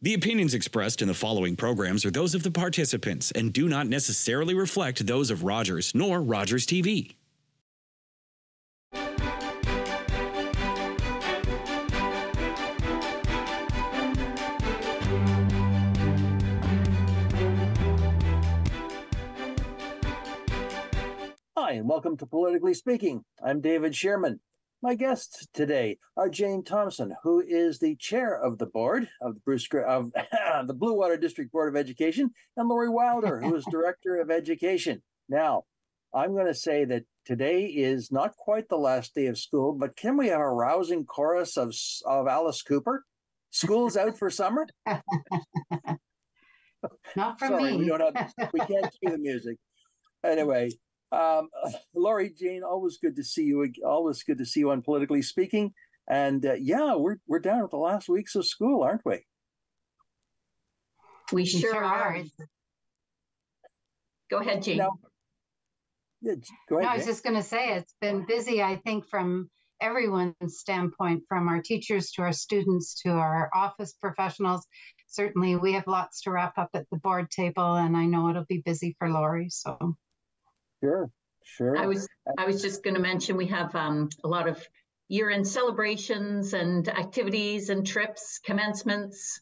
The opinions expressed in the following programs are those of the participants and do not necessarily reflect those of Rogers nor Rogers TV. Hi, and welcome to Politically Speaking. I'm David Shearman. My guests today are Jane Thomson, who is the chair of the board of the Bluewater District Board of Education, and Lori Wilder, who is director of education. Now, I'm going to say that today is not quite the last day of school, but can we have a rousing chorus of Alice Cooper? School's out for summer? Not for Sorry, me. we can't see the music. Anyway. Lori, Jane, always good to see you. Always good to see you on Politically Speaking. And yeah, we're down at the last weeks of school, aren't we? We sure are. Go ahead, Jane. Now, yeah, go ahead. No, I was just going to say it's been busy, I think, from everyone's standpoint, from our teachers to our students to our office professionals. Certainly, we have lots to wrap up at the board table, and I know it'll be busy for Lori. So. Sure. I was just going to mention we have a lot of year-end celebrations and activities and trips, commencements,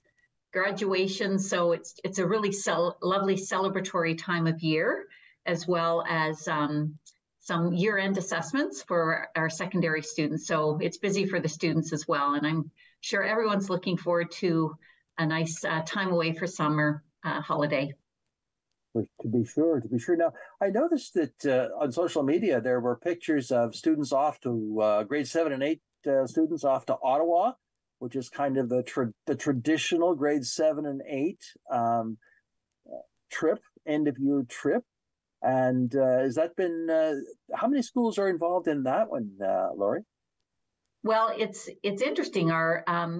graduations. So it's a really lovely celebratory time of year, as well as some year-end assessments for our secondary students. So it's busy for the students as well. And I'm sure everyone's looking forward to a nice time away for summer holiday. To be sure. Now, I noticed that on social media, there were pictures of students off to grade 7 and 8 students off to Ottawa, which is kind of the traditional grade 7 and 8 trip, end of year trip. And has that been, how many schools are involved in that one, Lori? Well, it's interesting.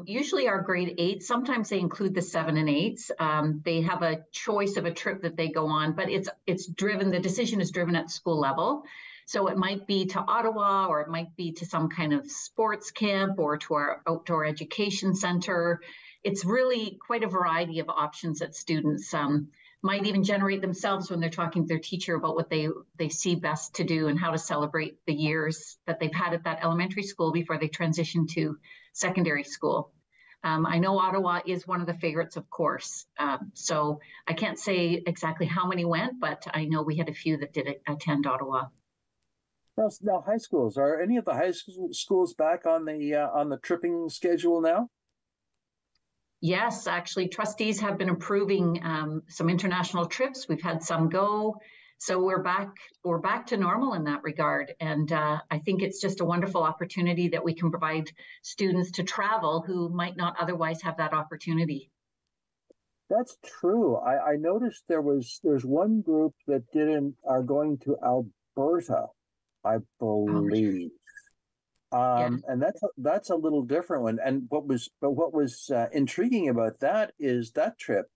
Usually our grade 8, sometimes they include the 7 and 8s. They have a choice of a trip that they go on, but it's driven. The decision is driven at school level. So it might be to Ottawa, or it might be to some kind of sports camp, or to our outdoor education center. It's really quite a variety of options that students might even generate themselves when they're talking to their teacher about what they see best to do and how to celebrate the years that they've had at that elementary school before they transition to secondary school. I know Ottawa is one of the favorites, of course. So I can't say exactly how many went, but I know we had a few that did attend Ottawa. Now high schools, are any of the high schools back on the tripping schedule now? Yes, actually, trustees have been approving some international trips. We've had some go, so we're back to normal in that regard. And I think it's just a wonderful opportunity that we can provide students to travel who might not otherwise have that opportunity. That's true. I noticed there's one group that are going to Alberta, I believe. And that's a little different one. And what was intriguing about that trip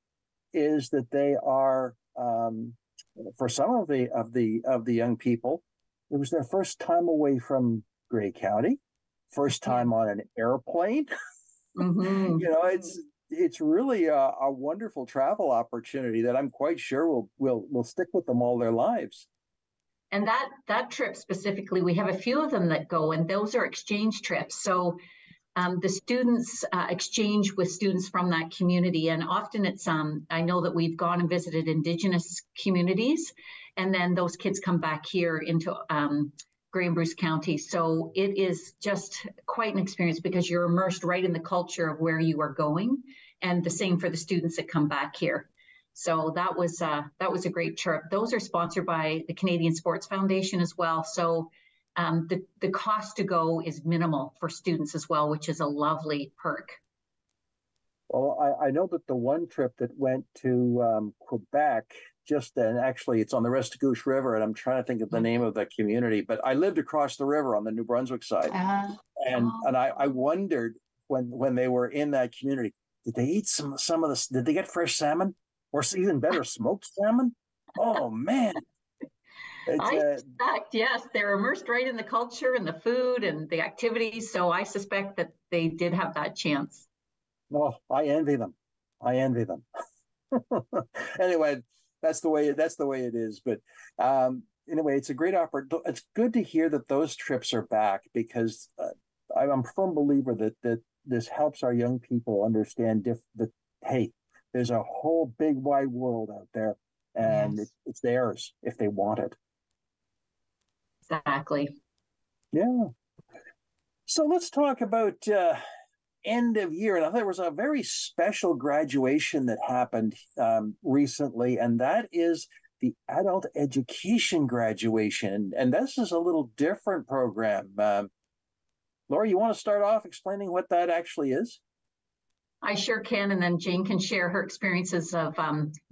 is that they are for some of the young people, it was their first time away from Grey County, first time on an airplane. Mm-hmm. It's really a wonderful travel opportunity that I'm quite sure will stick with them all their lives. And that trip specifically, we have a few of them that go, and those are exchange trips. So the students exchange with students from that community. And often it's, I know that we've gone and visited Indigenous communities, and then those kids come back here into Grey and Bruce County. So it is just quite an experience because you're immersed right in the culture of where you are going, and the same for the students that come back here. So that was a great trip. Those are sponsored by the Canadian Sports Foundation as well. So the cost to go is minimal for students as well, which is a lovely perk. Well, I know that the one trip that went to Quebec, and actually it's on the Restigouche River, and I'm trying to think of the name of the community, but I lived across the river on the New Brunswick side. And I wondered when they were in that community, did they eat some of this? Did they get fresh salmon? Or even better, smoked salmon? Oh, man. I suspect, yes, they're immersed right in the culture and the food and the activities. So I suspect that they did have that chance. Oh, I envy them. I envy them. Anyway, that's the way it is. But anyway, it's a great opportunity. It's good to hear that those trips are back, because I'm a firm believer that this helps our young people understand that, hey, there's a whole big wide world out there, and Yes. it's theirs if they want it. Exactly. Yeah. So let's talk about end of year. Now, there was a very special graduation that happened recently, and that is the adult education graduation. And this is a little different program. Laura, you want to start off explaining what that actually is? I sure can, and then Jane can share her experiences of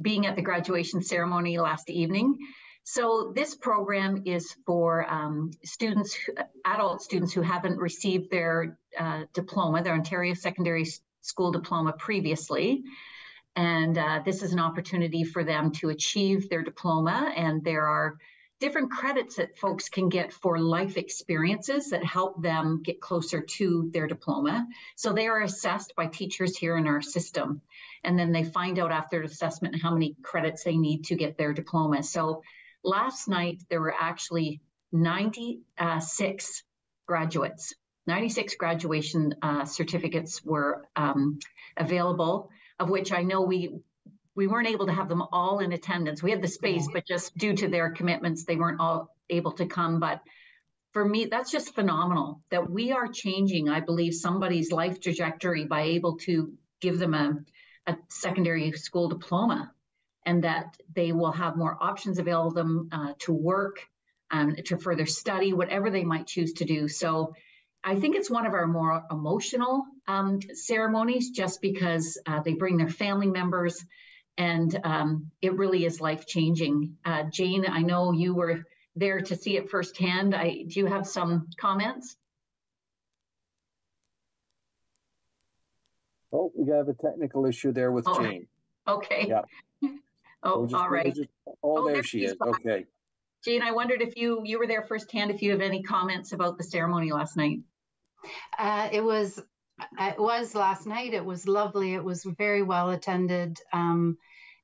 being at the graduation ceremony last evening. So this program is for students, adult students who haven't received their diploma, their Ontario Secondary School diploma previously. And this is an opportunity for them to achieve their diploma. And there are different credits that folks can get for life experiences that help them get closer to their diploma. So they are assessed by teachers here in our system. And then they find out after assessment how many credits they need to get their diploma. So last night, there were actually 96 graduates. 96 graduation certificates were available, of which I know we weren't able to have them all in attendance. We had the space, but just due to their commitments, they weren't all able to come. But for me, that's just phenomenal that we are changing, I believe, somebody's life trajectory by able to give them a secondary school diploma, and that they will have more options available to them to work, to further study, whatever they might choose to do. So I think it's one of our more emotional ceremonies, just because they bring their family members, and it really is life-changing. Jane, I know you were there to see it firsthand. Do you have some comments? Oh, we have a technical issue there with Jane. Okay. Yeah. All right. There she is. Back. Okay. Jane, I wondered if you were there firsthand, if you have any comments about the ceremony last night. It was last night. It was lovely. It was very well attended, and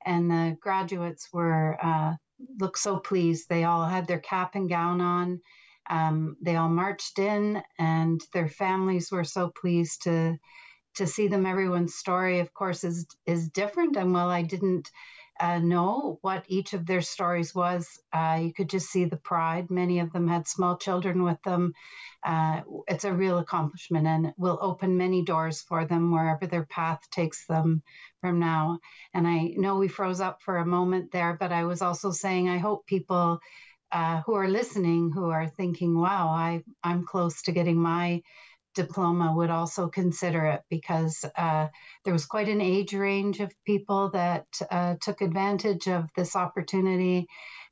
the graduates looked so pleased. They all had their cap and gown on. They all marched in, and their families were so pleased to see them. Everyone's story, of course, is different. And while I didn't know what each of their stories was, you could just see the pride. Many of them had small children with them. It's a real accomplishment, and it will open many doors for them wherever their path takes them from now. And I know we froze up for a moment there, but I was also saying, I hope people who are listening, who are thinking, wow, I'm close to getting my diploma, would also consider it, because there was quite an age range of people that took advantage of this opportunity,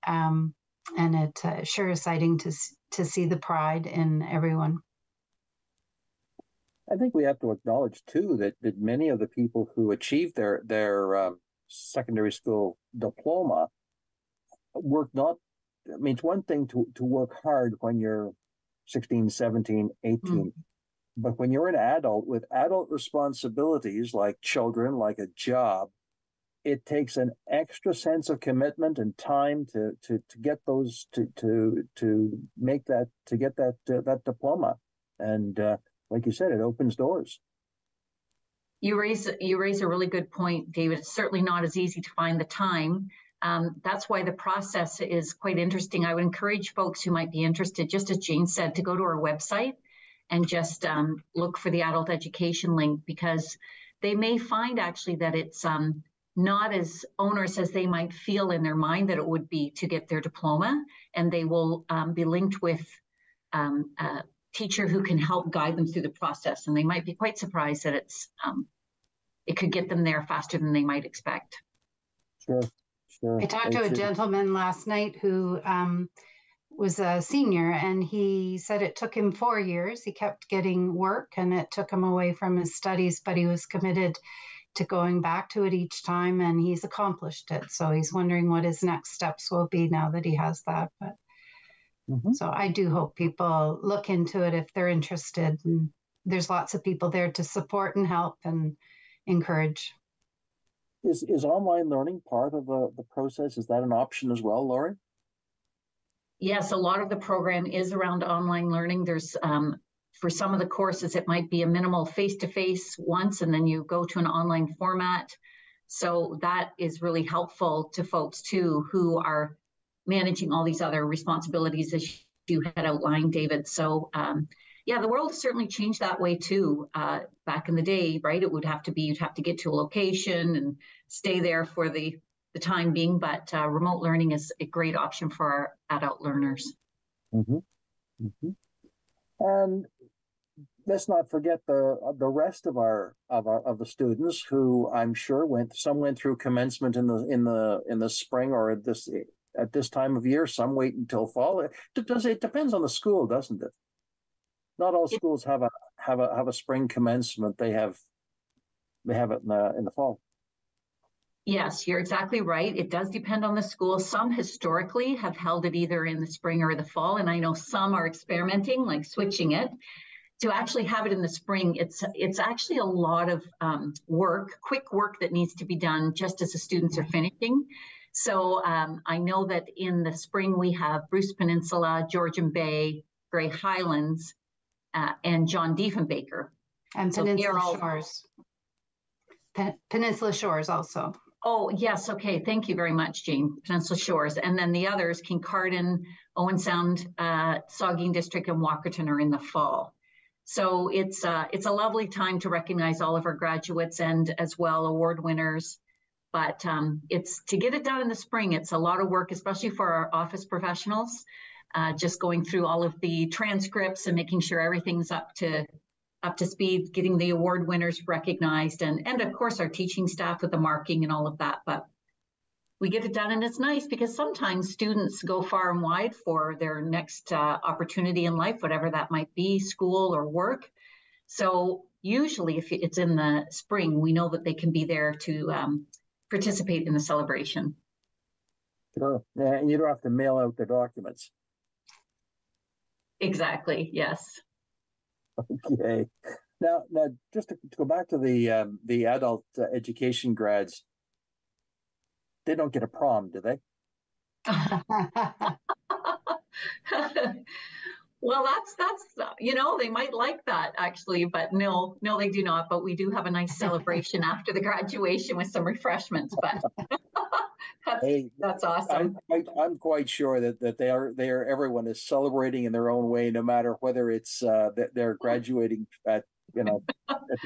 and it sure is exciting to see the pride in everyone. I think we have to acknowledge too that many of the people who achieved their secondary school diploma work not. I mean, it's one thing to work hard when you're 16, 17, 18. Mm-hmm. But when you're an adult with adult responsibilities like children, like a job, it takes an extra sense of commitment and time to get those to make that, to get that diploma. And like you said, it opens doors. You raise a really good point, David. It's certainly not as easy to find the time. That's why the process is quite interesting. I would encourage folks who might be interested, just as Jane said, to go to our website and just look for the adult education link, because they may find actually that it's not as onerous as they might feel in their mind that it would be to get their diploma, and they will be linked with a teacher who can help guide them through the process, and they might be quite surprised that it could get them there faster than they might expect. Sure. I talked to a gentleman last night who was a senior, and he said it took him 4 years. He kept getting work, and it took him away from his studies, but he was committed to going back to it each time, and he's accomplished it. So he's wondering what his next steps will be now that he has that. But So I do hope people look into it if they're interested. And there's lots of people there to support and help and encourage. Is online learning part of the process? Is that an option as well, Laurie? Yes, a lot of the program is around online learning. There's for some of the courses, it might be a minimal face-to-face once, and then you go to an online format. So that is really helpful to folks too, who are managing all these other responsibilities as you had outlined, David. So yeah, the world has certainly changed that way too. Back in the day, right, it would have to be, you'd have to get to a location and stay there for the time being, but remote learning is a great option for our adult learners. Mm-hmm. Mm-hmm. And let's not forget the rest of the students who I'm sure went through commencement in the spring or at this time of year. Some wait until fall. It depends on the school, doesn't it? Not all schools have a spring commencement. They have it in the fall. Yes, you're exactly right. It does depend on the school. Some historically have held it either in the spring or the fall, and I know some are experimenting, like switching it. To actually have it in the spring, it's actually a lot of quick work that needs to be done just as the students are finishing. So I know that in the spring we have Bruce Peninsula, Georgian Bay, Grey Highlands, and John Diefenbaker. And Peninsula Shores. Peninsula Shores also. Oh, yes. Okay. Thank you very much, Jane. Peninsula Shores. And then the others, Kincardine, Owen Sound, Saugeen District, and Walkerton are in the fall. So it's a lovely time to recognize all of our graduates and as well award winners. But it's to get it done in the spring. It's a lot of work, especially for our office professionals, just going through all of the transcripts and making sure everything's up to speed, getting the award winners recognized, and of course our teaching staff with the marking and all of that. But we get it done, and it's nice because sometimes students go far and wide for their next opportunity in life, whatever that might be, school or work. So usually if it's in the spring, we know that they can be there to participate in the celebration. Sure. Yeah, and you don't have to mail out the documents. Exactly, yes. Okay. Now, just to go back to the adult education grads, they don't get a prom, do they? Well, that's they might like that actually, but no, they do not. But we do have a nice celebration after the graduation with some refreshments. But that's awesome. I'm quite sure that they are everyone is celebrating in their own way, no matter whether it's that they're graduating at at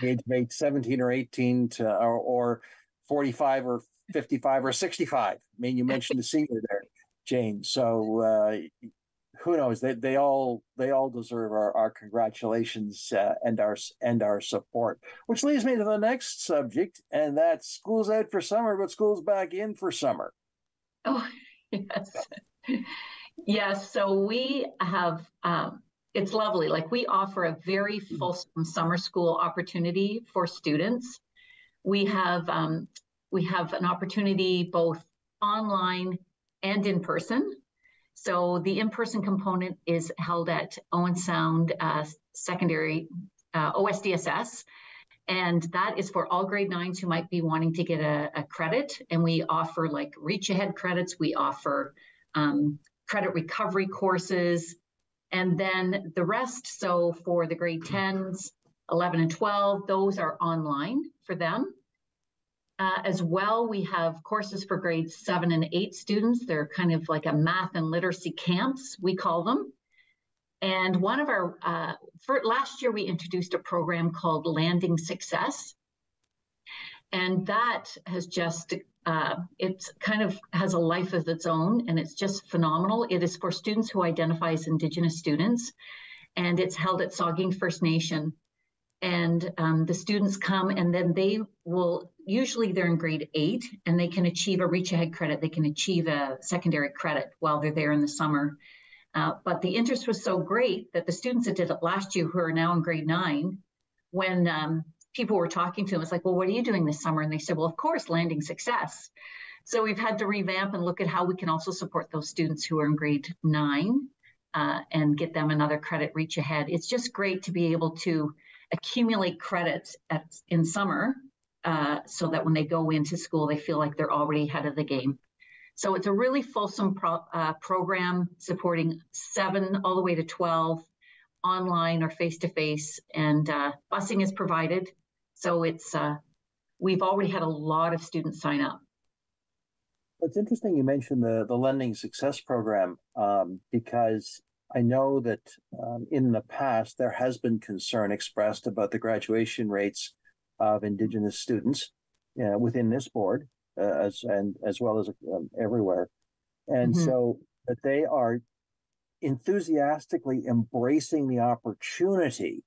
the age of 17 or 18 or 45 or 55 or 65. I mean, you mentioned the senior there, Jane. So who knows? They all deserve our congratulations and our support. Which leads me to the next subject, and that's school's out for summer, but school's back in for summer. Oh, yes. Yes. So we have, it's lovely. Like we offer a very fulsome summer school opportunity for students. We have an opportunity both online and in person. So the in-person component is held at Owen Sound Secondary OSDSS. And that is for all grade 9s who might be wanting to get a credit. And we offer like reach ahead credits. We offer credit recovery courses. And then the rest, so for the grade 10s, 11 and 12, those are online for them. As well, we have courses for grades 7 and 8 students. They're kind of like a math and literacy camps, we call them. And one of our, for last year, we introduced a program called Landing Success. And that has just, it's kind of has a life of its own, and it's just phenomenal. It is for students who identify as Indigenous students, and it's held at Saugeen First Nation. And the students come, and then they will, usually they're in grade 8, and they can achieve a reach ahead credit. They can achieve a secondary credit while they're there in the summer. But the interest was so great that the students that did it last year, who are now in grade 9, when people were talking to them, it's like, well, what are you doing this summer? And they said, well, of course, Landing Success. So we've had to revamp and look at how we can also support those students who are in grade 9 and get them another credit reach ahead. It's just great to be able to accumulate credits in summer so that when they go into school, they feel like they're already ahead of the game. So it's a really fulsome program supporting 7 all the way to 12, online or face-to-face, and busing is provided. So it's we've already had a lot of students sign up. It's interesting you mentioned the Lending Success Program, because I know that in the past there has been concern expressed about the graduation rates of Indigenous students within this board, as well as everywhere, and so that they are enthusiastically embracing the opportunity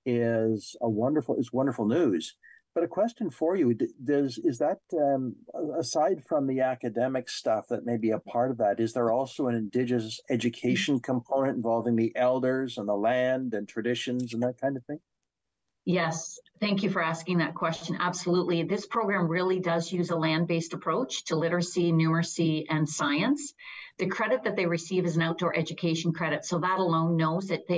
is wonderful news. But a question for you, is that, aside from the academic stuff that may be a part of that, is there also an Indigenous education component involving the elders and the land and traditions and that kind of thing? Yes, thank you for asking that question. Absolutely. This program really does use a land-based approach to literacy, numeracy, and science. The credit that they receive is an outdoor education credit, so that alone knows that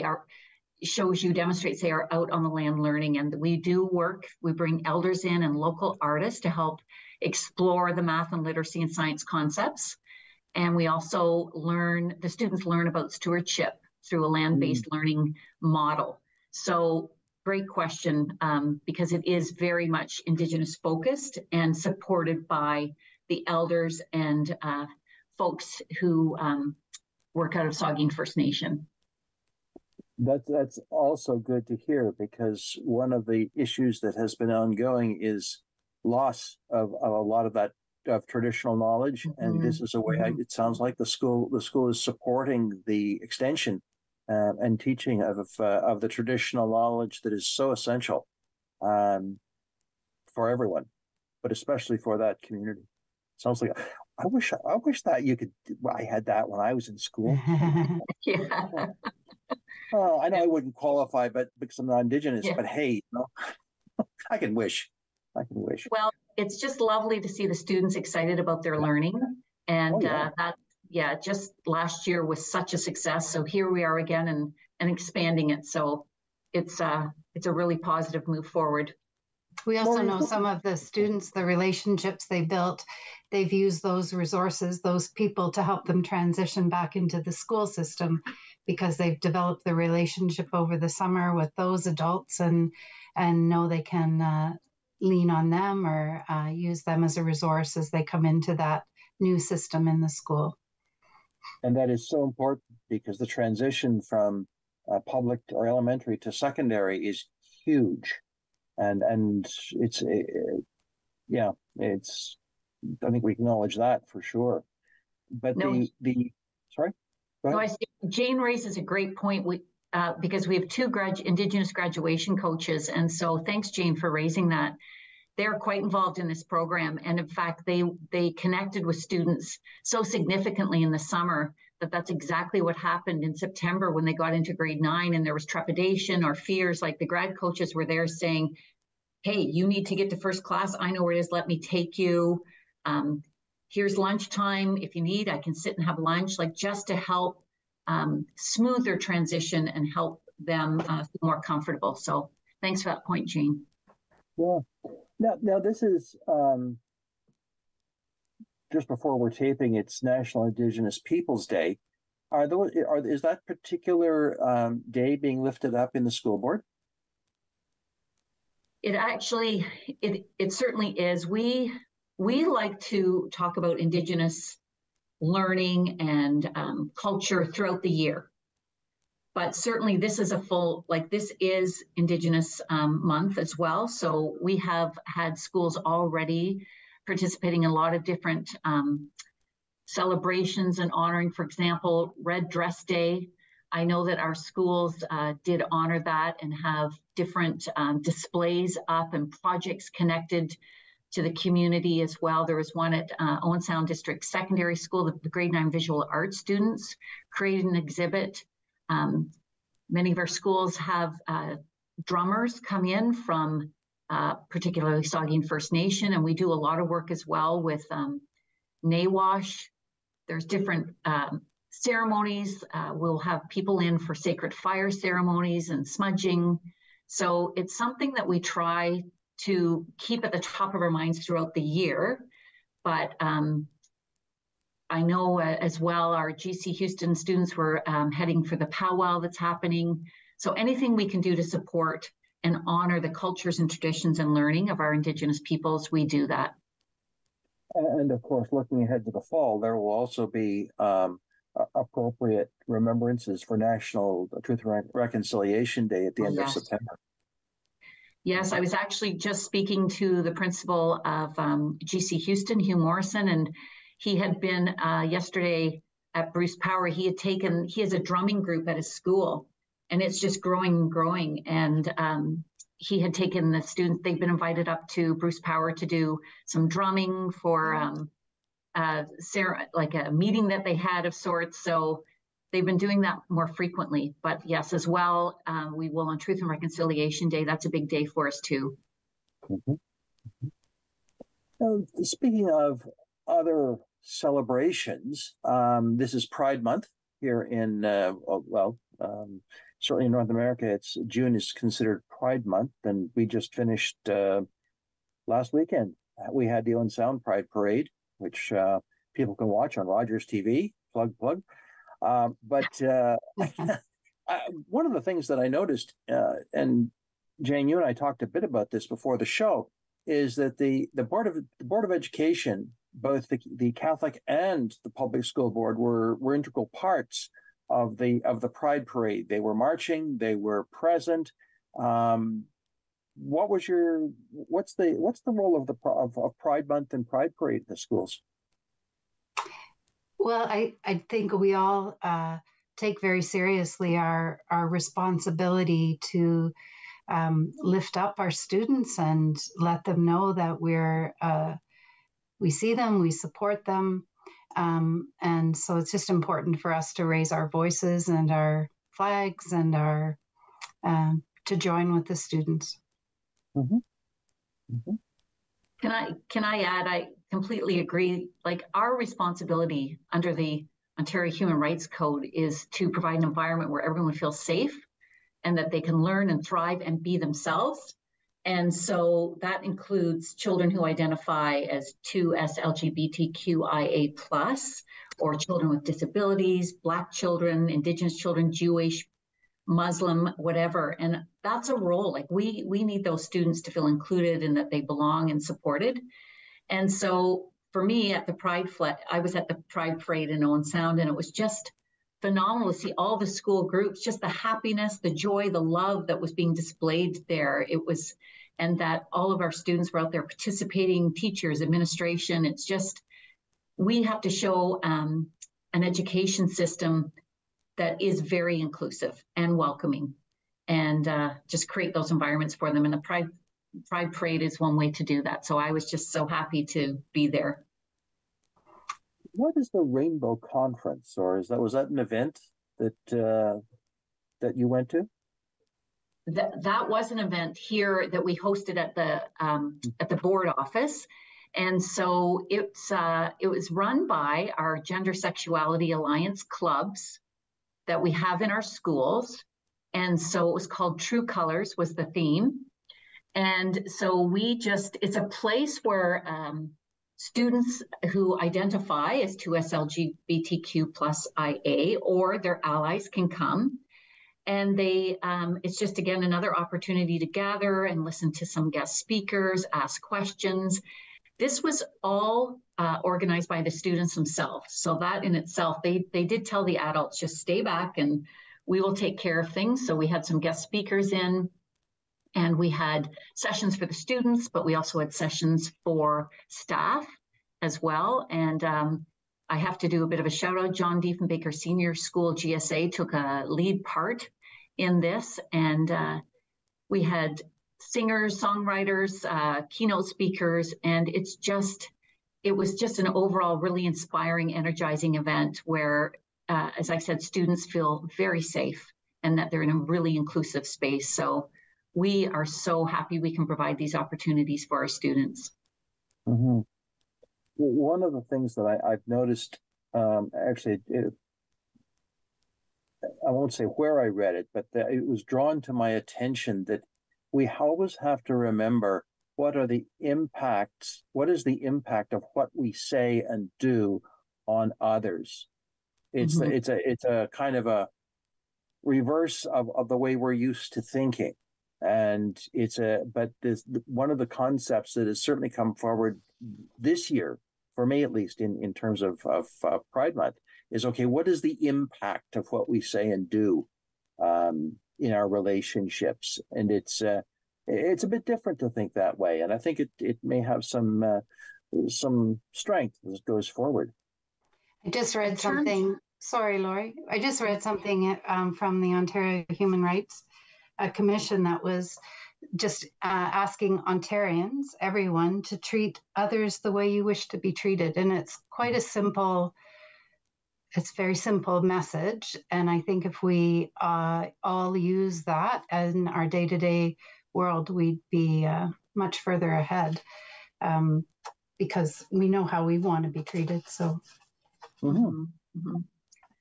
demonstrates they are out on the land learning. And we do work, we bring elders in and local artists to help explore the math and literacy and science concepts. And we also the students learn about stewardship through a land-based learning model. So great question, because it is very much Indigenous focused and supported by the elders and folks who work out of Saugeen First Nation. That's also good to hear, because one of the issues that has been ongoing is loss of a lot of that traditional knowledge, and this is a way. It sounds like the school is supporting the extension and teaching of the traditional knowledge that is so essential for everyone, but especially for that community. Sounds like I wish that you could. I had that when I was in school. Yeah. Oh, I know I wouldn't qualify, but because I'm not Indigenous. Yeah. But hey, I can wish. Well, it's just lovely to see the students excited about their learning, and just last year was such a success. So here we are again and expanding it. So it's a really positive move forward. We also know some of the students, the relationships they built, they've used those resources, those people to help them transition back into the school system, because they've developed the relationship over the summer with those adults and know they can lean on them or use them as a resource as they come into that new system in the school. And that is so important, because the transition from public or elementary to secondary is huge. And it's I think we acknowledge that for sure. But sorry? No, Jane raises a great point. Because we have 2 Indigenous graduation coaches. And so thanks, Jane, for raising that. They're quite involved in this program. And in fact, they connected with students so significantly in the summer that's exactly what happened in September when they got into grade 9 and there was trepidation or fears. Like, the grad coaches were there saying, hey, you need to get to first class. I know where it is. Let me take you. Here's lunchtime. If you need, I can sit and have lunch, like just to help smooth their transition and help them feel more comfortable. So thanks for that point, Jane. Yeah. Now this is just before we're taping. It's National Indigenous Peoples Day. Is that particular day being lifted up in the school board? It actually, it certainly is. We like to talk about Indigenous learning and culture throughout the year. But certainly this is this is Indigenous month as well. So we have had schools already participating in a lot of different celebrations and honoring, for example, Red Dress Day. I know that our schools did honor that and have different displays up and projects connected to the community as well. There was one at Owen Sound District Secondary School. The grade 9 visual arts students created an exhibit. Many of our schools have drummers come in from particularly Saugeen First Nation, and we do a lot of work as well with Nawash. There's different ceremonies. We'll have people in for sacred fire ceremonies and smudging. So it's something that we try to keep at the top of our minds throughout the year. But I know as well, our GC Houston students were heading for the powwow that's happening. So anything we can do to support and honor the cultures and traditions and learning of our Indigenous peoples, we do that. And of course, looking ahead to the fall, there will also be appropriate remembrances for National Truth and Reconciliation Day at the end of September. Yes, I was actually just speaking to the principal of GC Houston, Hugh Morrison, and he had been yesterday at Bruce Power. He has a drumming group at his school, and it's just growing and growing. And he had taken the students, they've been invited up to Bruce Power to do some drumming for like a meeting that they had of sorts. So they've been doing that more frequently. But yes, as well, we will on Truth and Reconciliation Day. That's a big day for us too. Speaking of other celebrations, this is Pride Month here in, certainly in North America, June is considered Pride Month, and we just finished last weekend. We had the Owen Sound Pride Parade, which people can watch on Rogers TV, plug. But one of the things that I noticed, and Jane, you and I talked a bit about this before the show, is that the Board of Education, both the Catholic and the public school board, were integral parts of the Pride Parade. They were marching, they were present. What's the role of Pride Month and Pride Parade in the schools? Well, I think we all take very seriously our responsibility to lift up our students and let them know that we see them, we support them. And so it's just important for us to raise our voices and our flags and to join with the students. Mm-hmm. Mm-hmm. Can I add, I completely agree. Like, our responsibility under the Ontario Human Rights Code is to provide an environment where everyone feels safe and that they can learn and thrive and be themselves. And so that includes children who identify as 2S LGBTQIA+, or children with disabilities, Black children, Indigenous children, Jewish, Muslim, whatever. And that's a role. Like, we need those students to feel included and that they belong and supported. And so for me at the I was at the Pride Parade in Owen Sound, and it was just phenomenal to see all the school groups, just the happiness, the joy, the love that was being displayed there. And that all of our students were out there participating, teachers, administration. It's just, we have to show an education system that is very inclusive and welcoming, and just create those environments for them. And the Pride Parade is one way to do that. So I was just so happy to be there. What is the Rainbow Conference, or was that an event that you went to? That was an event here that we hosted at the board office. And so it was run by our Gender Sexuality Alliance clubs that we have in our schools. And so it was called True Colors was the theme. And so it's a place where students who identify as 2S LGBTQ+IA or their allies can come. And it's just, again, another opportunity to gather and listen to some guest speakers, ask questions. This was all organized by the students themselves. So that in itself, they did tell the adults, just stay back and we will take care of things. So we had some guest speakers in, and we had sessions for the students, but we also had sessions for staff as well. And I have to do a bit of a shout out. John Diefenbaker Senior School GSA took a lead part in this. And we had singers, songwriters, keynote speakers, and it was just an overall really inspiring, energizing event where, as I said, students feel very safe and that they're in a really inclusive space. So we are so happy we can provide these opportunities for our students. Mm-hmm. One of the things that I've noticed, actually, I won't say where I read it, but it was drawn to my attention that we always have to remember what are the impacts? What is the impact of what we say and do on others? It's a kind of a reverse of the way we're used to thinking. And but one of the concepts that has certainly come forward this year, for me at least, in terms of Pride Month, is okay, what is the impact of what we say and do in our relationships? And it's a bit different to think that way. And I think it may have some strength as it goes forward. I just read something. Sorry, Laurie. I just read something from the Ontario Human Rights Commission that was just asking Ontarians, everyone, to treat others the way you wish to be treated. And it's quite a simple, it's a very simple message. And I think if we all use that in our day-to-day world, we'd be much further ahead because we know how we want to be treated. So.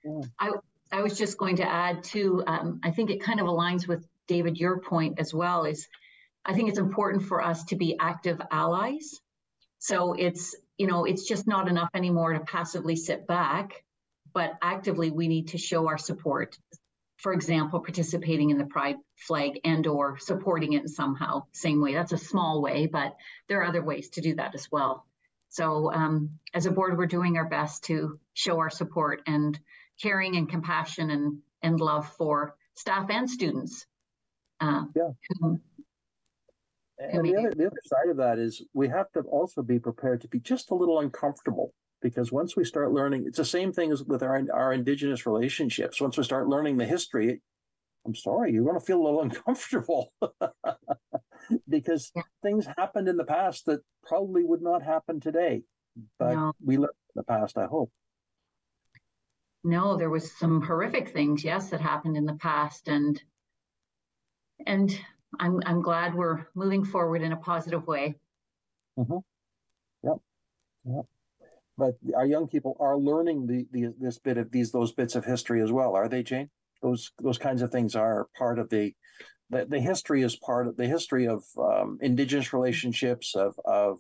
Yeah. I was just going to add too, I think it kind of aligns with David, your point as well, is I think it's important for us to be active allies. So it's just not enough anymore to passively sit back, but actively we need to show our support. For example, participating in the Pride flag and or supporting it in somehow, same way. That's a small way, but there are other ways to do that as well. So as a board, we're doing our best to show our support and caring and compassion and love for staff and students. And the other side of that is we have to also be prepared to be just a little uncomfortable, because once we start learning, it's the same thing as with our Indigenous relationships. Once we start learning the history, I'm sorry, you're going to feel a little uncomfortable because things happened in the past that probably would not happen today. But we learned in the past, I hope. No, there was some horrific things, yes, that happened in the past, and I'm glad we're moving forward in a positive way. Yep. But our young people are learning those bits of history as well, are they, Jane? Those kinds of things are part of the history, is part of the history of Indigenous relationships, of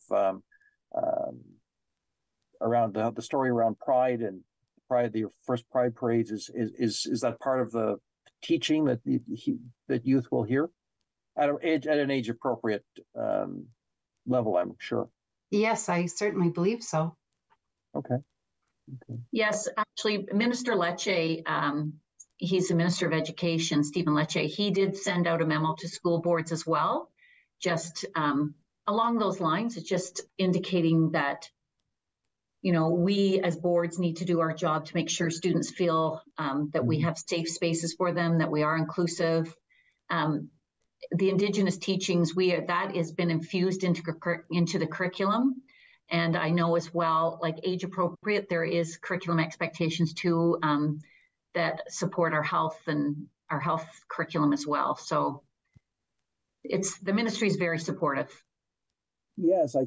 around the story around Pride and Pride. The first Pride parades is that part of the teaching that that youth will hear at an age appropriate level, I'm sure. Yes, I certainly believe so. Okay. Yes, actually, Minister Lecce, he's the Minister of Education, Stephen Lecce, he did send out a memo to school boards as well, just along those lines. It's just indicating that, we as boards need to do our job to make sure students feel that we have safe spaces for them, that we are inclusive. The Indigenous teachings, that has been infused into the curriculum. And I know as well, like age appropriate, there is curriculum expectations too that support our health and our health curriculum as well. So the ministry is very supportive. Yes, I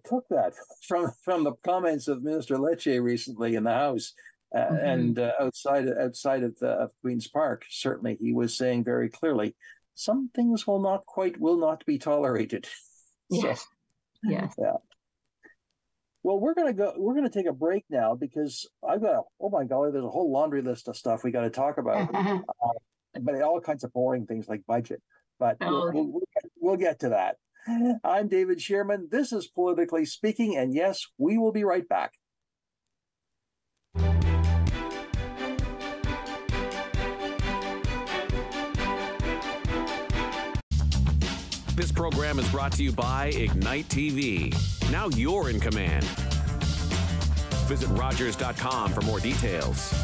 took that from the comments of Minister Lecce recently in the House and outside of Queen's Park. Certainly, he was saying very clearly, some things will not be tolerated. Yes. So, yes. Yeah. Well, we're gonna take a break now because I've got oh my golly, there's a whole laundry list of stuff we got to talk about, but all kinds of boring things like budget. But we'll get to that. I'm David Shearman. This is Politically Speaking, and yes, we will be right back. This program is brought to you by Ignite TV. Now you're in command. Visit Rogers.com for more details.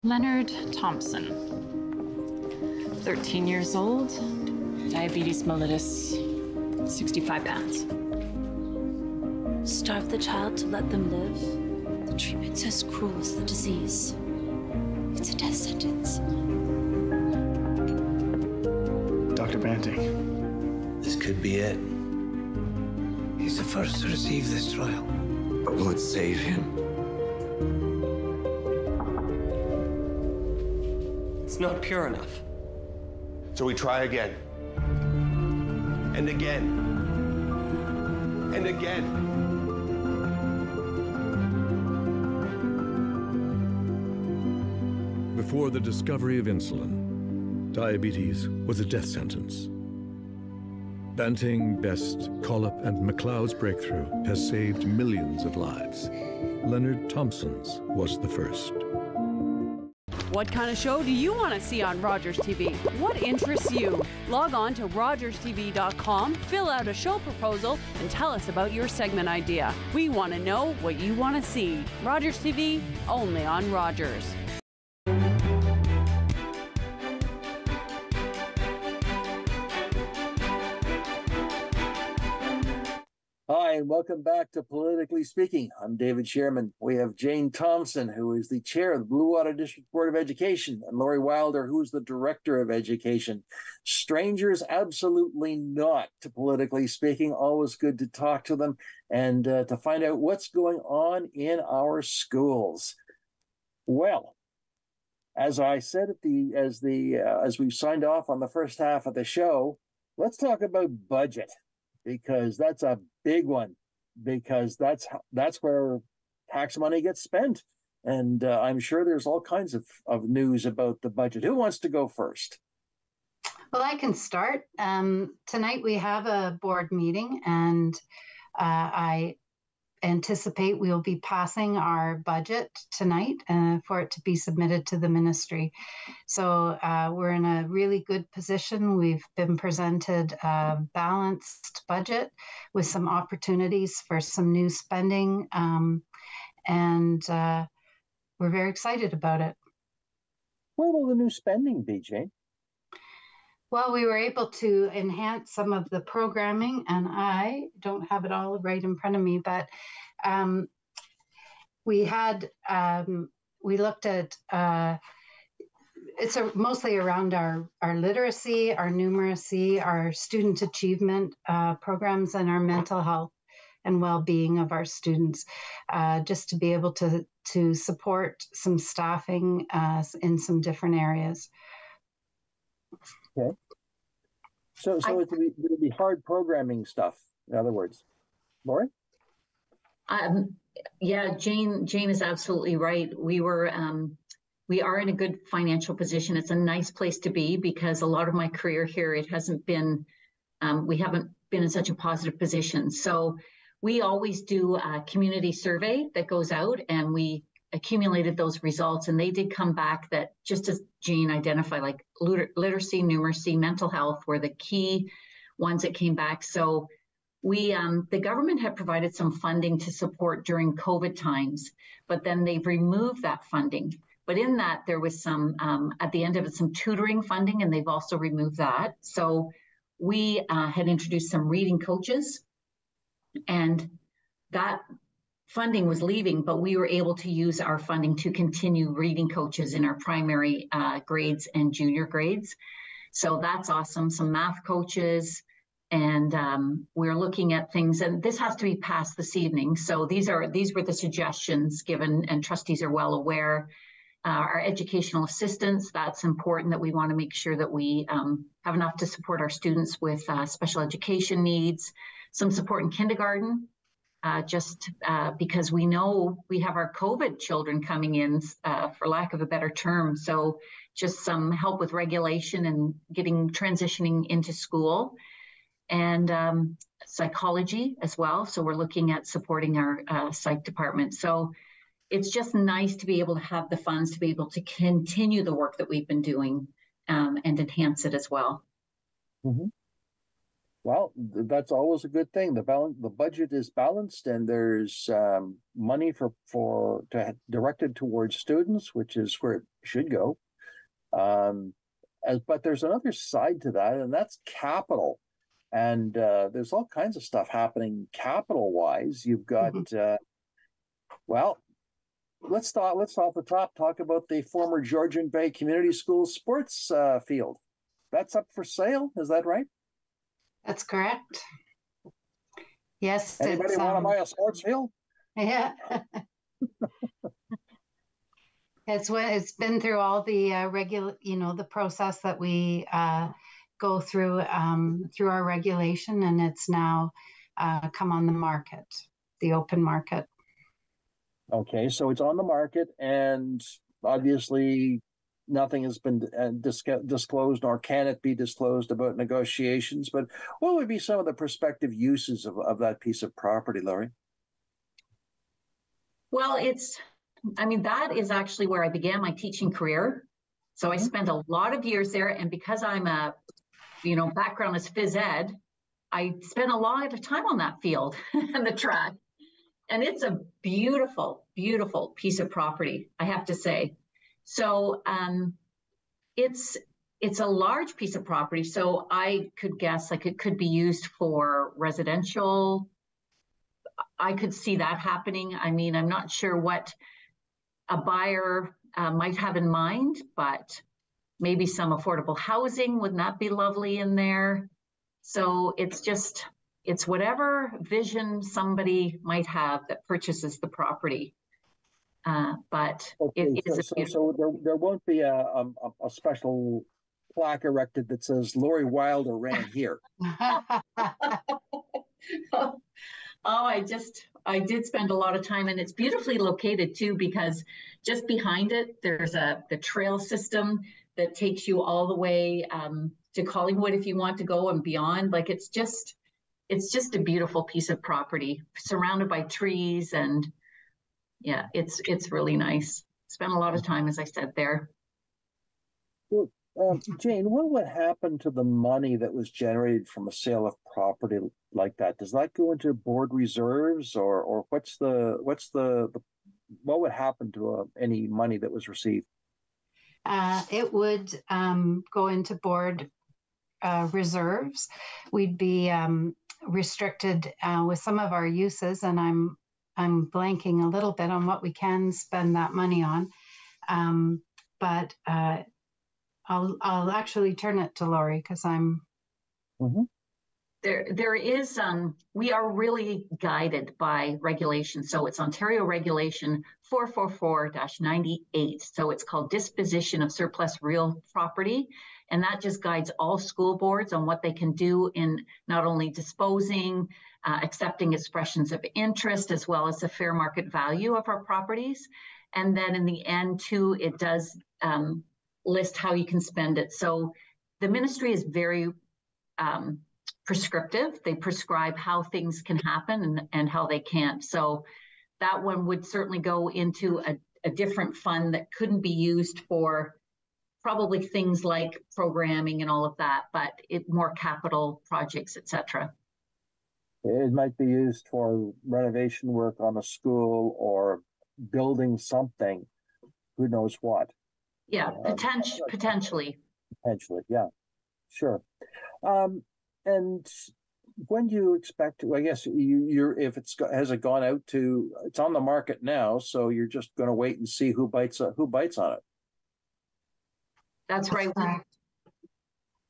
Leonard Thomson, 13 years old, diabetes mellitus, 65 pounds. Starve the child to let them live. The treatment's as cruel as the disease. It's a death sentence. Dr. Banting. This could be it. He's the first to receive this trial. But will it save him? It's not pure enough. So we try again. And again. And again. Before the discovery of insulin, diabetes was a death sentence. Banting, Best, Collip, and MacLeod's breakthrough has saved millions of lives. Leonard Thomson's was the first. What kind of show do you want to see on Rogers TV? What interests you? Log on to rogerstv.com, fill out a show proposal, and tell us about your segment idea. We want to know what you want to see. Rogers TV, only on Rogers. Hi, and welcome back to Politically Speaking. I'm David Shearman. We have Jane Thomson, who is the chair of the Bluewater District Board of Education, and Lori Wilder, who is the director of education. Strangers, absolutely not to Politically Speaking. Always good to talk to them and to find out what's going on in our schools. Well, as I said as we signed off on the first half of the show, let's talk about budget, because that's a big one, because that's where tax money gets spent. And I'm sure there's all kinds of news about the budget. Who wants to go first? Well, I can start. Tonight we have a board meeting, and I anticipate we'll be passing our budget tonight for it to be submitted to the ministry. So we're in a really good position. We've been presented a balanced budget with some opportunities for some new spending, and we're very excited about it. Where will the new spending be, Jane? Well, we were able to enhance some of the programming, and I don't have it all right in front of me, but we looked at, it's mostly around our literacy, our numeracy, our student achievement programs, and our mental health and well-being of our students, just to be able to support some staffing in some different areas. Okay. So it'll be hard programming stuff, in other words. Lori? Yeah, Jane is absolutely right. We are in a good financial position. It's a nice place to be, because a lot of my career here, it hasn't been, we haven't been in such a positive position. So we always do a community survey that goes out, and we accumulated those results, and they did come back that, just as Jane identified, like literacy, numeracy, mental health were the key ones that came back. So we, the government had provided some funding to support during COVID times, but then they've removed that funding. But in that, there was some, at the end of it, some tutoring funding, and they've also removed that. So we had introduced some reading coaches, and that funding was leaving, but we were able to use our funding to continue reading coaches in our primary grades and junior grades. So that's awesome. Some math coaches, and we're looking at things, and this has to be passed this evening. So these were the suggestions given, and trustees are well aware. Our educational assistants, that's important, that we want to make sure that we have enough to support our students with special education needs, some support in kindergarten, just because we know we have our COVID children coming in, for lack of a better term. So just some help with regulation and transitioning into school, and psychology as well. So we're looking at supporting our psych department. So it's just nice to be able to have the funds to be able to continue the work that we've been doing, and enhance it as well. Mm-hmm. Well, that's always a good thing. The budget is balanced, and there's money directed towards students, which is where it should go. But there's another side to that, and that's capital. And there's all kinds of stuff happening capital-wise. You've got, well, let's off the top talk about the former Georgian Bay Community Schools sports field. That's up for sale, is that right? That's correct. Yes. Anybody want to buy a sports field? Yeah. It's been through all the the process that we go through through our regulation, and it's now come on the market, the open market. Okay, so it's on the market, and obviously nothing has been disclosed, nor can it be disclosed about negotiations. But what would be some of the prospective uses of that piece of property, Laurie? Well, that is actually where I began my teaching career. So I spent a lot of years there, and because I'm a, background as phys ed, I spent a lot of time on that field and the track. And it's a beautiful, beautiful piece of property, I have to say. So it's a large piece of property. So I could guess it could be used for residential. I could see that happening. I mean, I'm not sure what a buyer might have in mind, but maybe some affordable housing. Wouldn't that be lovely in there? So it's whatever vision somebody might have that purchases the property. But okay, so there won't be a special plaque erected that says Laurie Wilder ran here. I did spend a lot of time, and it's beautifully located too, because just behind it, there's the trail system that takes you all the way to Collingwood if you want to go and beyond. Like it's just a beautiful piece of property surrounded by trees, and yeah, it's really nice. Spent a lot of time, as I said, there. Well, Jane, what would happen to the money that was generated from a sale of property like that? Does that go into board reserves, or what would happen to any money that was received? It would go into board reserves. We'd be restricted with some of our uses, and I'm blanking a little bit on what we can spend that money on. But I'll actually turn it to Laurie, because I'm. Mm-hmm. There is, we are really guided by regulation. So it's Ontario Regulation 444-98. So it's called Disposition of Surplus Real Property. And that just guides all school boards on what they can do in not only disposing, accepting expressions of interest, as well as the fair market value of our properties. And then in the end, too, it does list how you can spend it. So the ministry is very prescriptive. They prescribe how things can happen and how they can't. So that one would certainly go into a different fund that couldn't be used for probably things like programming and all of that, but more capital projects, etc. It might be used for renovation work on a school or building something, who knows what. Yeah, potentially. Potentially, yeah, sure. And when do you expect to, I guess if has it gone out to, it's on the market now, so you're just going to wait and see who bites on it. That's right. Do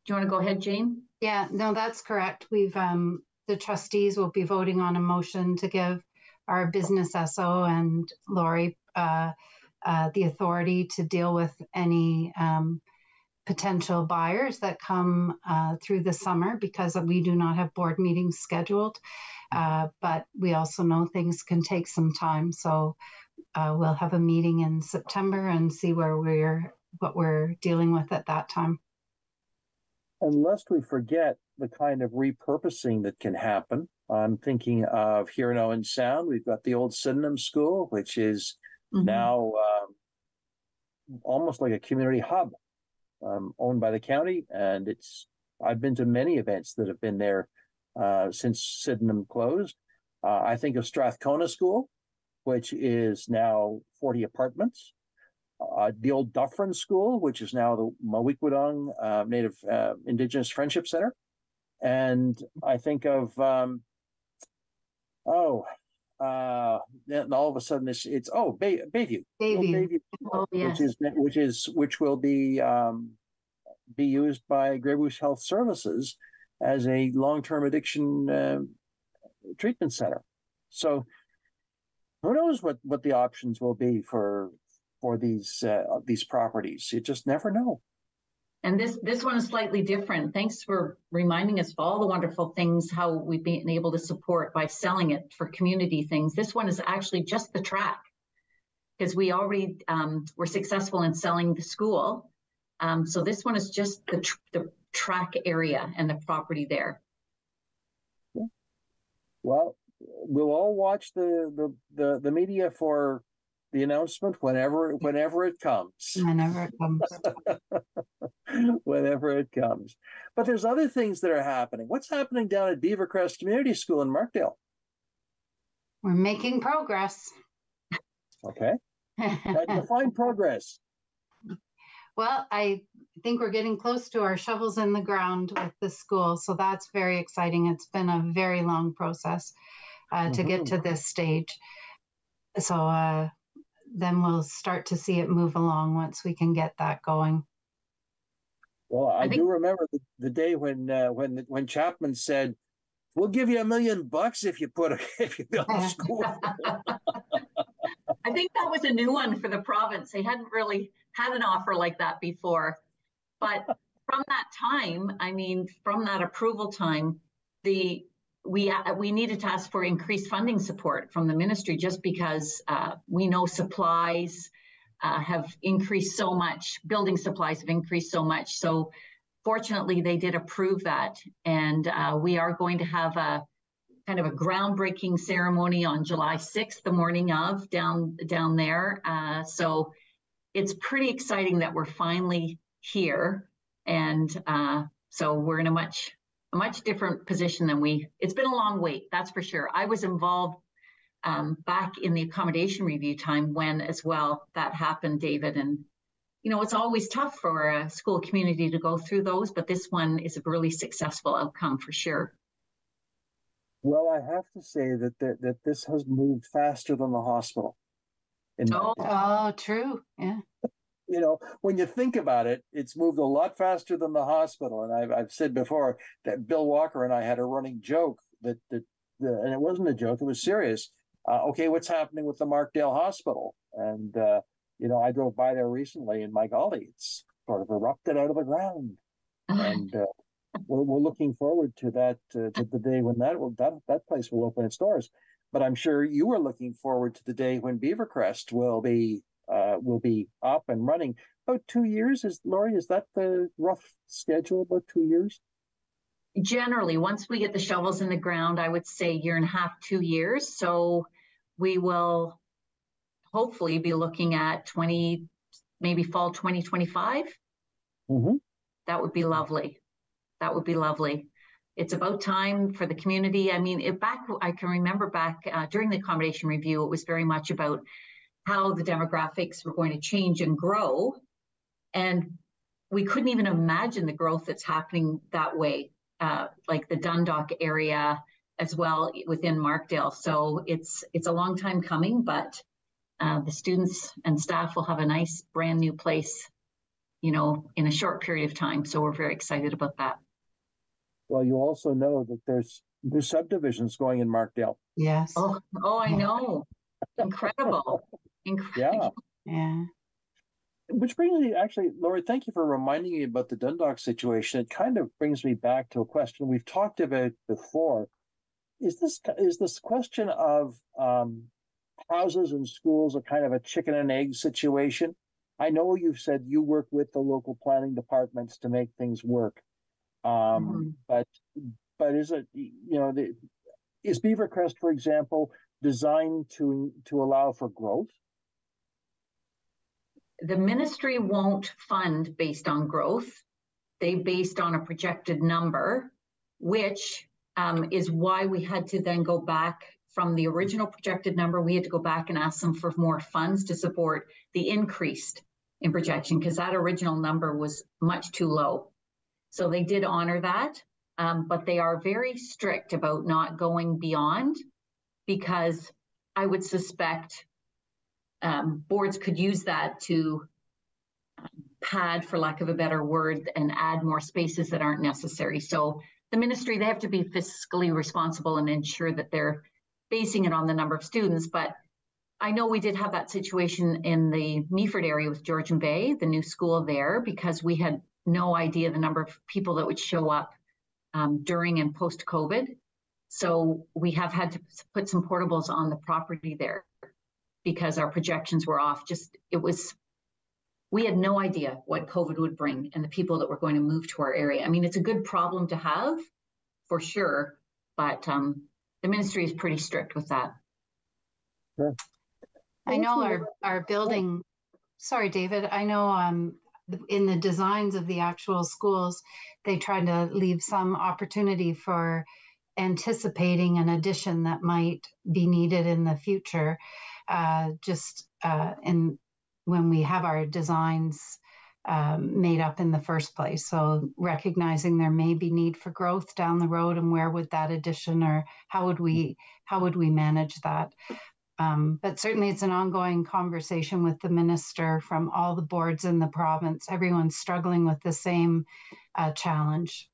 you want to go ahead, Jane? Yeah, no, that's correct. We've the trustees will be voting on a motion to give our business SO and Laurie the authority to deal with any potential buyers that come through the summer, because we do not have board meetings scheduled. But we also know things can take some time. So we'll have a meeting in September and see what we're dealing with at that time. And lest we forget the kind of repurposing that can happen, I'm thinking of here in Owen Sound, we've got the old Sydenham School, which is now almost like a community hub, owned by the county. And I've been to many events that have been there since Sydenham closed. I think of Strathcona School, which is now 40 apartments. The old Dufferin School, which is now the Mawikwadong Native Indigenous Friendship Center. And I think of, then all of a sudden it's Bayview. Bayview. Oh, yes. Which will be used by Grey Goose Health Services as a long-term addiction treatment center. So who knows what the options will be for for these properties. You just never know. And this one is slightly different. Thanks for reminding us of all the wonderful things, how we've been able to support by selling it for community things. This one is actually just the track, because we already were successful in selling the school. So this one is just the track area and the property there. Yeah. Well, we'll all watch the media for the announcement whenever it comes. Whenever it comes. Whenever it comes. But there's other things that are happening. What's happening down at Beavercrest Community School in Markdale? We're making progress. Okay. Define progress. Well, I think we're getting close to our shovels in the ground with the school. So that's very exciting. It's been a very long process to get to this stage. So then we'll start to see it move along once we can get that going. Well, I do remember the day when Chapman said, "We'll give you $1 million if you build a school." I think that was a new one for the province. They hadn't really had an offer like that before. But from that time, from that approval time, we needed to ask for increased funding support from the ministry, just because we know supplies have increased so much, building supplies have increased so much. So fortunately, they did approve that. And we are going to have a kind of a groundbreaking ceremony on July 6th, the morning of, down there. So it's pretty exciting that we're finally here. And so we're in a much different position than it's been a long wait, that's for sure. I was involved back in the accommodation review time when as well that happened, David. And, it's always tough for a school community to go through those, but this one is a really successful outcome for sure. Well, I have to say that this has moved faster than the hospital. Oh, true. Yeah. When you think about it, it's moved a lot faster than the hospital. And I've said before that Bill Walker and I had a running joke and it wasn't a joke, it was serious. Okay, what's happening with the Markdale Hospital? And, I drove by there recently, and my golly, it's sort of erupted out of the ground. And we're looking forward to that, to the day when that place will open its doors. But I'm sure you are looking forward to the day when Beavercrest will be up and running. About 2 years, is that the rough schedule? About 2 years? Generally, once we get the shovels in the ground, I would say 1.5 to 2 years. So we will hopefully be looking at maybe fall 2025. Mm-hmm. That would be lovely. That would be lovely. It's about time for the community. I can remember back during the accommodation review, it was very much about how the demographics were going to change and grow. And we couldn't even imagine the growth that's happening that way, like the Dundalk area as well within Markdale. So it's a long time coming, but the students and staff will have a nice brand new place, in a short period of time. So we're very excited about that. Well, you also know that there's new subdivisions going in Markdale. Yes. Oh, I know. Incredible. Yeah. Which brings me, actually, Lori, thank you for reminding me about the Dundalk situation. It kind of brings me back to a question we've talked about before. Is this question of houses and schools a kind of a chicken and egg situation? I know you've said you work with the local planning departments to make things work. But is it, is Beavercrest, for example, designed to allow for growth? The ministry won't fund based on growth. They based on a projected number, which is why we had to then go back from the original projected number. We had to go back and ask them for more funds to support the increased in projection, because that original number was much too low. So they did honor that, but they are very strict about not going beyond, because I would suspect boards could use that to pad, for lack of a better word, and add more spaces that aren't necessary. So the ministry, they have to be fiscally responsible and ensure that they're basing it on the number of students, but I know we did have that situation in the Meaford area with Georgian Bay, the new school there, because we had no idea the number of people that would show up during and post-COVID. So we have had to put some portables on the property there because our projections were off. We had no idea what COVID would bring and the people that were going to move to our area. I mean, it's a good problem to have for sure, but the ministry is pretty strict with that. Sure. I know our building, sorry, David, I know in the designs of the actual schools, they try to leave some opportunity for anticipating an addition that might be needed in the future, when we have our designs made up in the first place. So recognizing there may be need for growth down the road, and where would that addition, or how would we manage that? But certainly it's an ongoing conversation with the minister from all the boards in the province. Everyone's struggling with the same challenge.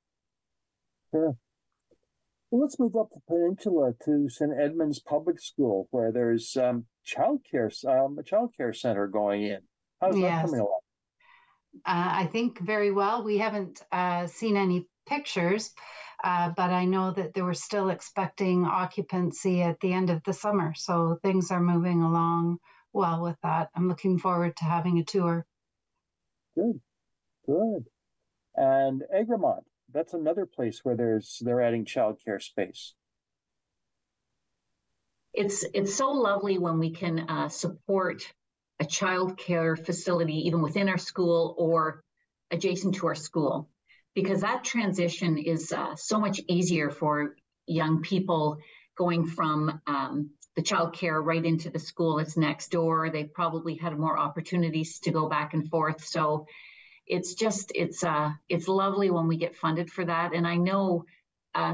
Sure. Well, let's move up the peninsula to St. Edmunds Public School, where there's a childcare center going in. How's that coming along? I think very well. We haven't seen any pictures, but I know that they were still expecting occupancy at the end of the summer. So things are moving along well with that. I'm looking forward to having a tour. Good. And Egremont, that's another place where they're adding childcare space. It's so lovely when we can support a childcare facility even within our school or adjacent to our school, because that transition is so much easier for young people going from the childcare right into the school that's next door. They probably had more opportunities to go back and forth. So it's lovely when we get funded for that. And I know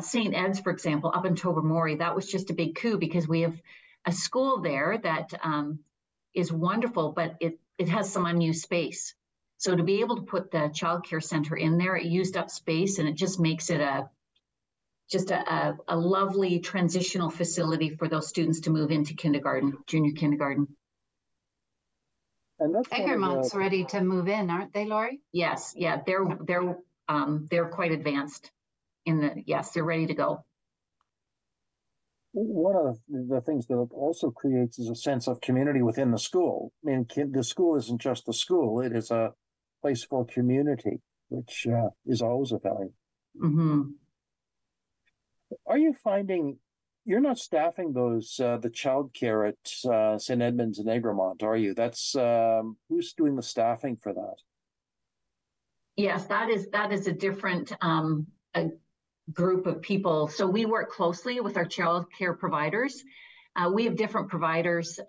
St. Ed's, for example, up in Tobermory, that was just a big coup because we have a school there that is wonderful, but it has some unused space. So to be able to put the childcare center in there, it used up space, and it just makes it a lovely transitional facility for those students to move into kindergarten, junior kindergarten. And that's Egremont's ready to move in, aren't they, Laurie? Yes, yeah, they're quite advanced they're ready to go. One of the things that it also creates is a sense of community within the school. I mean, the school isn't just a school; it is a place for community, which is always a value. Mm-hmm. Are you finding you're not staffing those the childcare at St. Edmunds and Egremont, are you? That's who's doing the staffing for that? Yes, that is a different group of people. So we work closely with our childcare providers. We have different providers.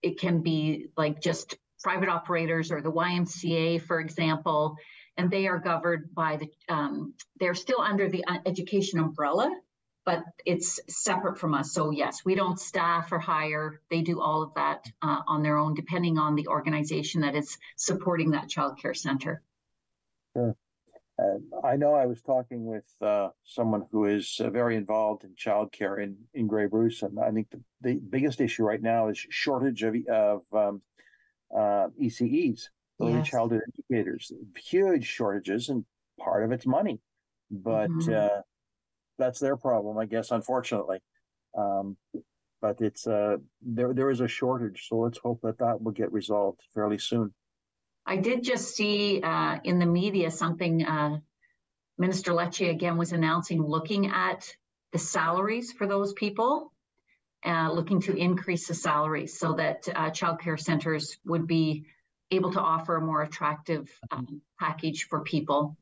It can be like just private operators or the YMCA, for example, and they are governed by they're still under the education umbrella, but it's separate from us. So yes, we don't staff or hire. They do all of that on their own, depending on the organization that is supporting that childcare center. Sure. I know I was talking with someone who is very involved in childcare in Grey Bruce, and I think the biggest issue right now is shortage of ECEs, early childhood educators. Huge shortages, and part of it's money, but that's their problem, I guess, unfortunately. But it's there is a shortage, so let's hope that will get resolved fairly soon. I did just see in the media something Minister Lecce again was announcing, looking at the salaries for those people, looking to increase the salaries so that childcare centers would be able to offer a more attractive package for people.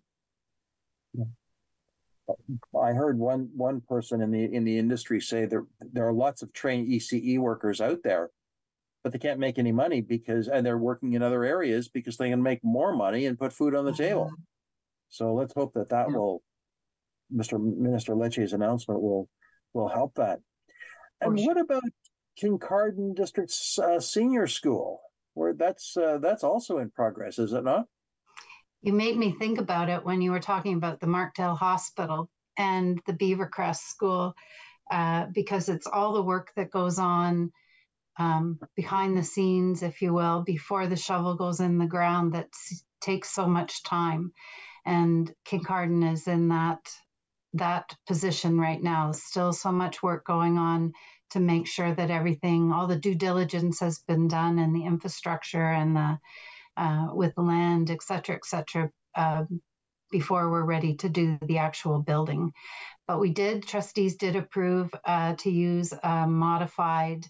I heard one person in the industry say there are lots of trained ECE workers out there, but they can't make any money and they're working in other areas because they can make more money and put food on the table. So let's hope that will, Minister Lecce's announcement will help that. And what about Kincardine District's senior school, where that's also in progress, is it not? You made me think about it when you were talking about the Markdale Hospital and the Beavercrest School, because it's all the work that goes on behind the scenes, if you will, before the shovel goes in the ground that takes so much time. And Kincardine is in that position right now. Still so much work going on to make sure that everything, all the due diligence has been done, and the infrastructure and the with the land, et cetera, before we're ready to do the actual building. But trustees did approve to use a modified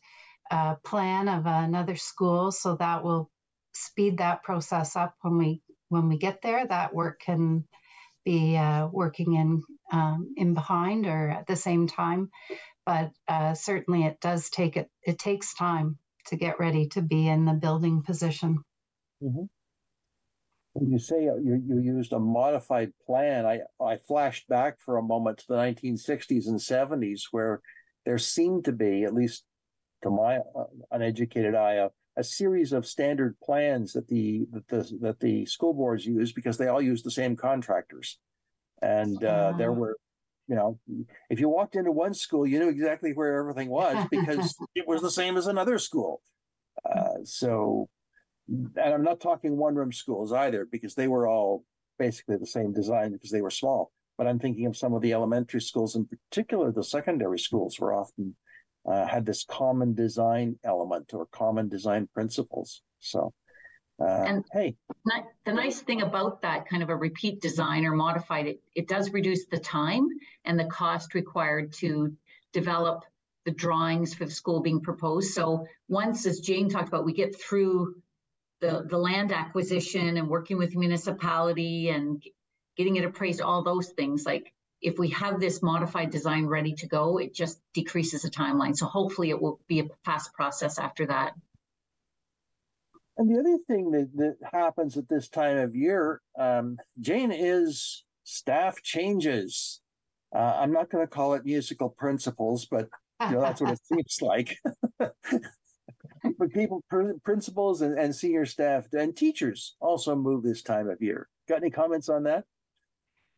plan of another school, so that will speed that process up when we get there. That work can be working in behind or at the same time, but certainly it takes time to get ready to be in the building position. Mm-hmm. When you say you used a modified plan, I flashed back for a moment to the 1960s and 70s, where there seemed to be, at least to my uneducated eye, a series of standard plans that the school boards used, because they all used the same contractors. And there were, if you walked into one school, you knew exactly where everything was because it was the same as another school. And I'm not talking one-room schools either, because they were all basically the same design because they were small. But I'm thinking of some of the elementary schools, in particular, the secondary schools were often had this common design element or common design principles. So, the nice thing about that kind of a repeat design or modified, it does reduce the time and the cost required to develop the drawings for the school being proposed. So once, as Jane talked about, we get through the land acquisition and working with the municipality and getting it appraised, all those things, like if we have this modified design ready to go, it just decreases the timeline. So hopefully it will be a fast process after that. And the other thing that happens at this time of year, Jane, is staff changes. I'm not going to call it musical principles, but that's what it seems like. But principals and senior staff and teachers also move this time of year. Got any comments on that?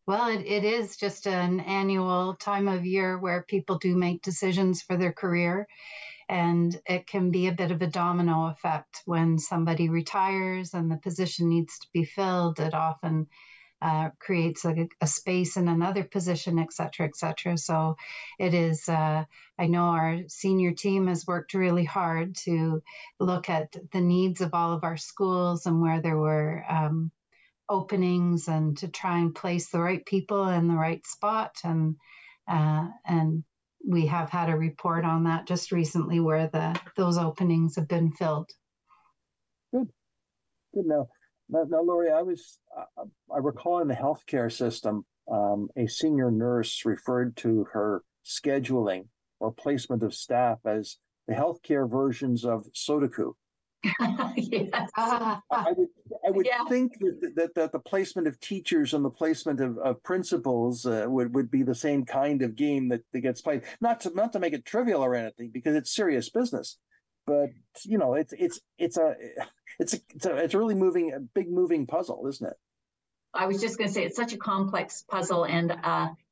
Well, it is just an annual time of year where people do make decisions for their career, and it can be a bit of a domino effect. When somebody retires and the position needs to be filled, it often creates a space in another position, et cetera, et cetera. So it is, I know our senior team has worked really hard to look at the needs of all of our schools and where there were openings, and to try and place the right people in the right spot. And we have had a report on that just recently where those openings have been filled. Good now. Now, Lori, I recall in the healthcare system, a senior nurse referred to her scheduling or placement of staff as the healthcare versions of Sudoku. Yes. I would think that the placement of teachers and the placement of principals would be the same kind of game that gets played. Not to make it trivial or anything, because it's serious business, but it's a really big moving puzzle, isn't it? I was just going to say, it's such a complex puzzle, and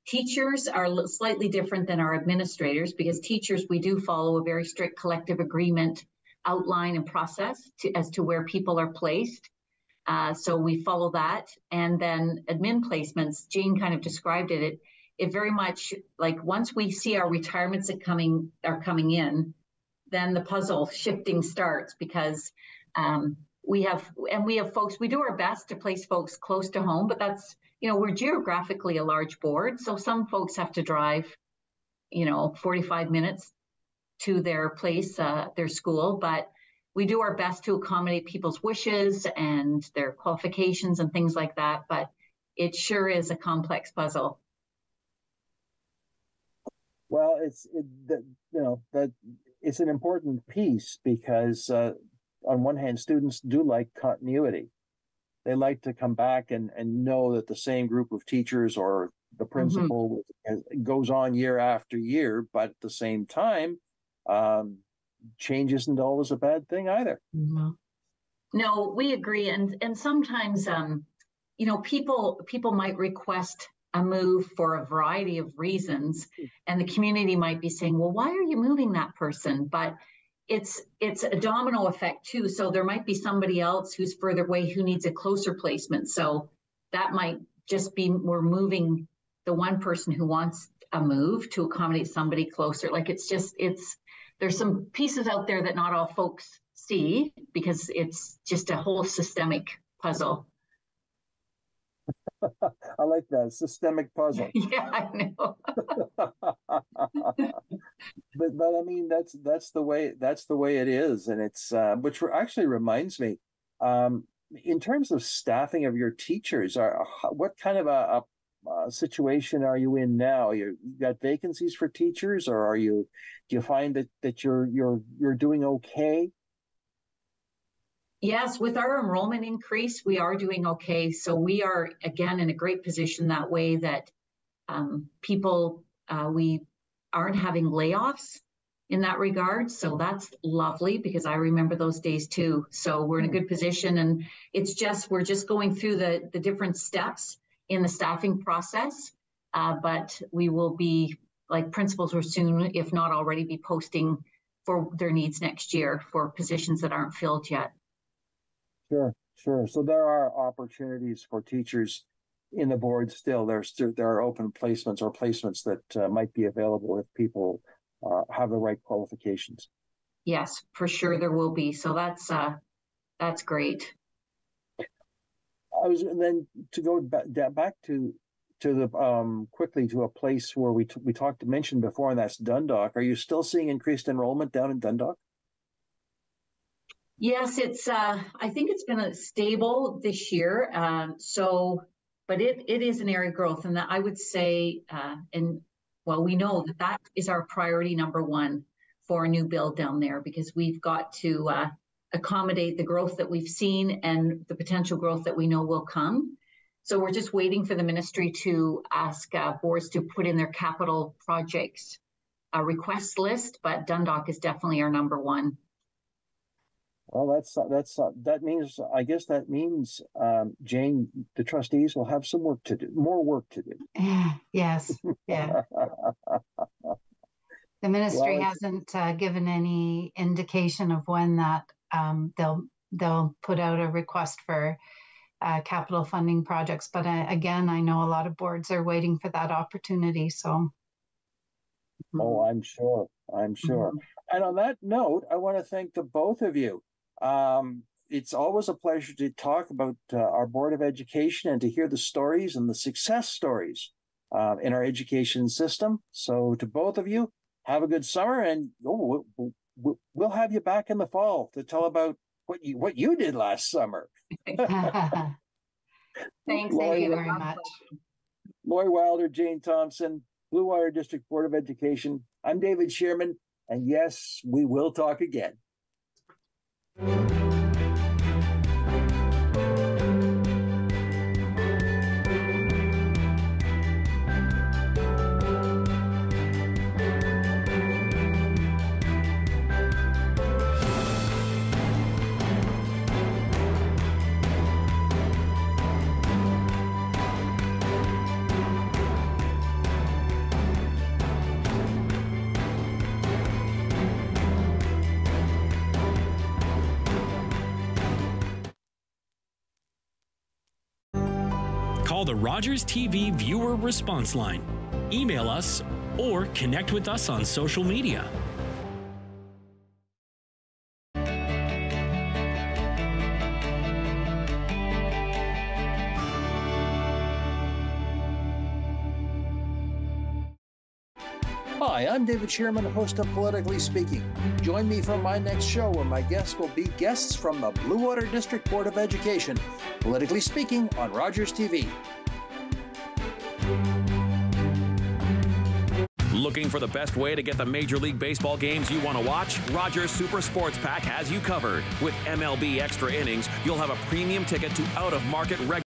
teachers are slightly different than our administrators, because teachers, we do follow a very strict collective agreement outline and process as to where people are placed. So we follow that. And then admin placements, Jane kind of described it. It very much, like, once we see our retirements are coming in, then the puzzle shifting starts, because we have folks, we do our best to place folks close to home, but that's, we're geographically a large board. So some folks have to drive, 45 minutes to their place, their school, but we do our best to accommodate people's wishes and their qualifications and things like that. But it sure is a complex puzzle. Well, it's an important piece, because on one hand, students do like continuity. They like to come back and know that the same group of teachers or the principal goes on year after year, but at the same time, change isn't always a bad thing either. Mm-hmm. No, we agree. And sometimes, people might request a move for a variety of reasons, and the community might be saying, well, why are you moving that person? But it's a domino effect too. So there might be somebody else who's further away who needs a closer placement. So that might just be, we're moving the one person who wants a move to accommodate somebody closer. Like there's some pieces out there that not all folks see because it's just a whole systemic puzzle. I like that, systemic puzzle. Yeah, I know. but I mean that's the way it is, and it's which actually reminds me, in terms of staffing of your teachers, what kind of a situation are you in now? You got vacancies for teachers, or do you find that you're doing okay? Yes, with our enrollment increase, we are doing okay. So we are, again, in a great position that way that we aren't having layoffs in that regard. So that's lovely because I remember those days too. So we're in a good position, and we're just going through the different steps in the staffing process. But we will be, like principals will soon, if not already, be posting for their needs next year for positions that aren't filled yet. Sure. So there are opportunities for teachers in the board still. There are open placements or placements that might be available if people have the right qualifications. Yes, for sure there will be. So that's great. Then to go back to the quickly to a place where we mentioned before, and that's Dundalk. Are you still seeing increased enrollment down in Dundalk? Yes, I think it's been stable this year. But it is an area of growth, and that I would say, we know that is our priority number one for a new build down there, because we've got to accommodate the growth that we've seen and the potential growth that we know will come. So we're just waiting for the ministry to ask boards to put in their capital projects request list, but Dundalk is definitely our number one. Well, that means Jane, the trustees will have more work to do. Yes, yeah. The ministry hasn't given any indication of when that they'll put out a request for capital funding projects. But again, I know a lot of boards are waiting for that opportunity. So. Oh, I'm sure. Mm-hmm. And on that note, I want to thank the both of you. It's always a pleasure to talk about our Board of Education and to hear the stories and the success stories in our education system. So to both of you, have a good summer, and we'll have you back in the fall to tell about what you did last summer. Thanks. Thank you very much. Lori Wilder, Jane Thomson, Bluewater District Board of Education. I'm David Shearman, and yes, we will talk again. Call the Rogers TV viewer response line, email us, or connect with us on social media. Hi, I'm David Shearman, host of Politically Speaking. Join me for my next show where my guests will be guests from the Bluewater District Board of Education. Politically Speaking on Rogers TV. Looking for the best way to get the Major League Baseball games you want to watch? Rogers Super Sports Pack has you covered. With MLB Extra Innings, you'll have a premium ticket to out-of-market regular